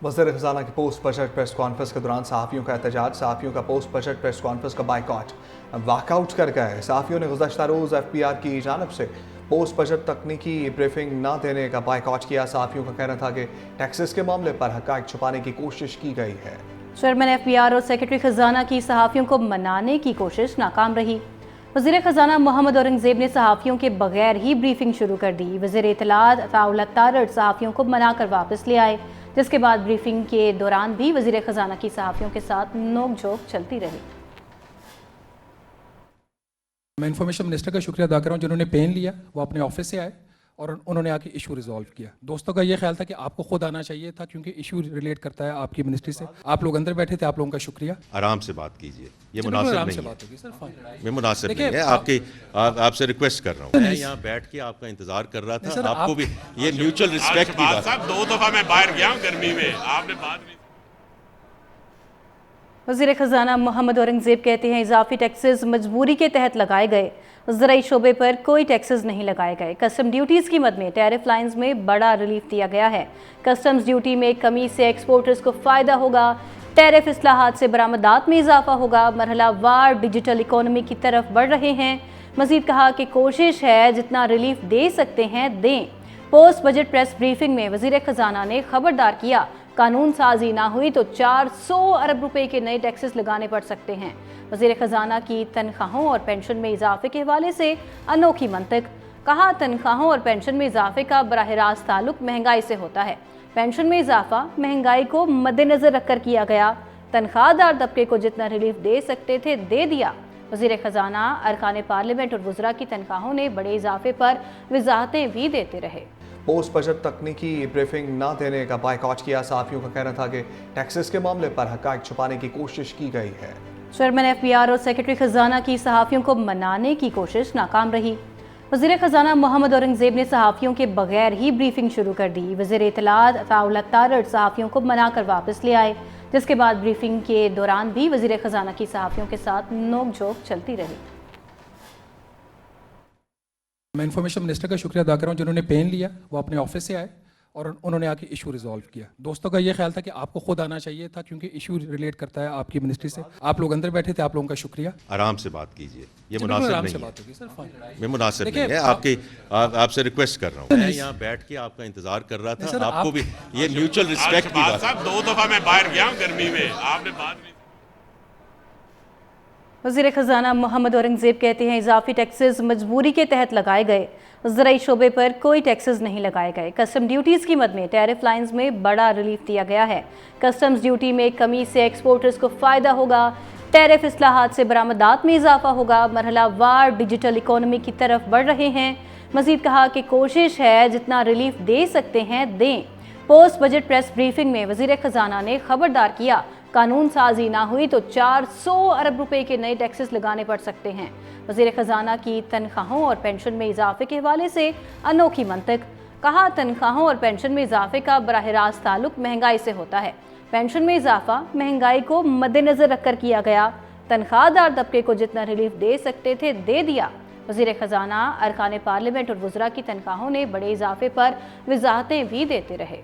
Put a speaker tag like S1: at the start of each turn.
S1: वज़ीर ख़ज़ाना की post budget press conference के दौरान सहाफ़ियों का एहतजाज, सहाफ़ियों का पोस्ट बजट प्रेस कॉन्फ्रेंस का बाइकआउट, वॉकआउट कर गए। सहाफ़ियों ने गुज़श्ता रोज़ FPR की जानिब से पोस्ट बजट तकनीकी ब्रीफिंग न देने का बाइकआउट किया। सहाफ़ियों का कहना था कि टैक्सेस के मामले पर हक़ाइक़ छुपाने की कोशिश की गई है।
S2: चेयरमैन FPR और सेक्रेटरी ख़ज़ाना की सहाफ़ियों को मनाने की कोशिश नाकाम रही। वज़ीर ख़ज़ाना मोहम्मद औरंगज़ेब ने सहाफ़ियों के बगैर ही ब्रीफिंग शुरू कर दी। वज़ीर इत्तलात अताउल तारड़ सहाफ़ियों को मनाकर वापस ले आए, जिसके बाद ब्रीफिंग के दौरान भी वज़ीर ख़ज़ाना की सहाफ़ियों के साथ नोक-झोंक चलती रही।
S3: मैं इन्फॉर्मेशन मिनिस्टर का शुक्रिया अदा कर रहा हूँ जिन्होंने पेन लिया, वो अपने ऑफिस से आए और उन्होंने आके इशू रिजॉल्व किया। दोस्तों का ये ख्याल था कि आपको खुद आना चाहिए था क्योंकि इशू रिलेट करता है आपकी मिनिस्ट्री से। आप लोग अंदर बैठे थे, आप लोगों का शुक्रिया।
S4: आराम से बात कीजिए, ये मुनासिब नहीं है। मैं मुनासिब नहीं है, आपसे रिक्वेस्ट कर रहा हूँ। मैं यहाँ बैठ के आपका इंतजार कर रहा था, आपको भी ये म्यूचुअल रिस्पेक्ट की बात।
S5: साहब 2 दफा मैं बाहर गया हूँ गर्मी में, आपने बात नहीं।
S2: वज़ीर ख़ज़ाना मोहम्मद औरंगज़ेब कहते हैं इजाफी टैक्सेस मजबूरी के तहत लगाए गए, ज़राई शोबे पर कोई टैक्सेस नहीं लगाए गए। कस्टम ड्यूटीज़ की मद में टैरिफ लाइन्स में बड़ा रिलीफ दिया गया है। कस्टम्स ड्यूटी में कमी से एक्सपोर्टर्स को फ़ायदा होगा। टैरिफ इस्लाहात से बरामदात में इजाफा होगा। मरहला वार डिजिटल इकोनॉमी की तरफ बढ़ रहे हैं। मज़ीद कहा कि कोशिश है जितना रिलीफ दे सकते हैं दें। पोस्ट बजट प्रेस ब्रीफिंग में वज़ीर ख़ज़ाना ने खबरदार किया, कानून साजी ना हुई तो 400 अरब रुपए के नए टैक्सेस लगाने पड़ सकते हैं। वज़ीर ख़ज़ाना की तनख्वाहों और पेंशन में इजाफे के हवाले से अनोखी मंतक। कहा, तनख्वाहों और पेंशन में इजाफे का बराह रास्त ताल्लुक महंगाई से होता है। पेंशन में इजाफा महंगाई को मद्देनज़र रखकर किया गया। तनख्वाहदार तबके को जितना रिलीफ दे सकते थे दे दिया। वज़ीर ख़ज़ाना अरकान पार्लियामेंट और वज़रा की तनख्वाहों ने बड़े इजाफे पर वजाहतें भी देते रहे।
S1: पोस्ट बजट तकनीकी ब्रीफिंग न देने का बाइकआउट किया। सहाफ़ियों का कहना था कि टैक्सेस के मामले पर हक़ाइक़ छुपाने की कोशिश की गई है।
S2: चेयरमैन FPR और सेक्रेटरी ख़ज़ाना की सहाफ़ियों को मनाने की कोशिश नाकाम रही। वज़ीर ख़ज़ाना मोहम्मद औरंगज़ेब ने सहाफ़ियों के बगैर ही ब्रीफिंग शुरू कर दी। वज़ीर इत्तलात अताउल तारड़ सहाफ़ियों को मनाकर वापस ले आए, जिसके बाद ब्रीफिंग के दौरान भी वज़ीर ख़ज़ाना की सहाफ़ियों के साथ नोक-झोंक चलती रही।
S3: मैं इन्फॉर्मेशन मिनिस्टर का शुक्रिया अदा कर रहा हूँ जिन्होंने पेन लिया, वो अपने ऑफिस से आए और उन्होंने आके इशू रिजॉल्व किया। दोस्तों का ये ख्याल था कि आपको खुद आना चाहिए था क्योंकि इशू रिलेट करता है आपकी मिनिस्ट्री से। आप लोग अंदर बैठे थे, आप लोगों का शुक्रिया।
S4: आराम से बात कीजिए, ये मुनासिब नहीं है। मैं मुनासिब नहीं है, आपसे रिक्वेस्ट कर रहा हूँ। मैं यहाँ बैठ के आपका इंतजार कर रहा था, आपको भी ये म्यूचुअल रिस्पेक्ट की बात।
S5: साहब 2 दफा मैं बाहर गया हूँ गर्मी में, आपने बात नहीं।
S2: वज़ीर ख़ज़ाना मोहम्मद औरंगज़ेब कहते हैं इजाफी टैक्सेस मजबूरी के तहत लगाए गए, ज़राई शोबे पर कोई टैक्सेस नहीं लगाए गए। कस्टम ड्यूटीज़ की मद में टैरिफ लाइन्स में बड़ा रिलीफ दिया गया है। कस्टम्स ड्यूटी में कमी से एक्सपोर्टर्स को फ़ायदा होगा। टैरिफ इस्लाहात से बरामदात में इजाफा होगा। मरहला वार डिजिटल इकोनॉमी की तरफ बढ़ रहे हैं। मज़ीद कहा कि कोशिश है जितना रिलीफ दे सकते हैं दें। पोस्ट बजट प्रेस ब्रीफिंग में वज़ीर ख़ज़ाना ने खबरदार किया, कानून साजी ना हुई तो 400 अरब रुपए के नए टैक्सेस लगाने पड़ सकते हैं। वज़ीर ख़ज़ाना की तनख्वाहों और पेंशन में इजाफे के हवाले से अनोखी मंतक। कहा, तनख्वाहों और पेंशन में इजाफे का बराह रास्त ताल्लुक महंगाई से होता है। पेंशन में इजाफा महंगाई को मद्देनज़र रखकर किया गया। तनख्वाहदार तबके को जितना रिलीफ दे सकते थे दे दिया। वज़ीर ख़ज़ाना अरकान पार्लियामेंट और वज़रा की तनख्वाहों ने बड़े इजाफे पर वजाहतें भी देते रहे।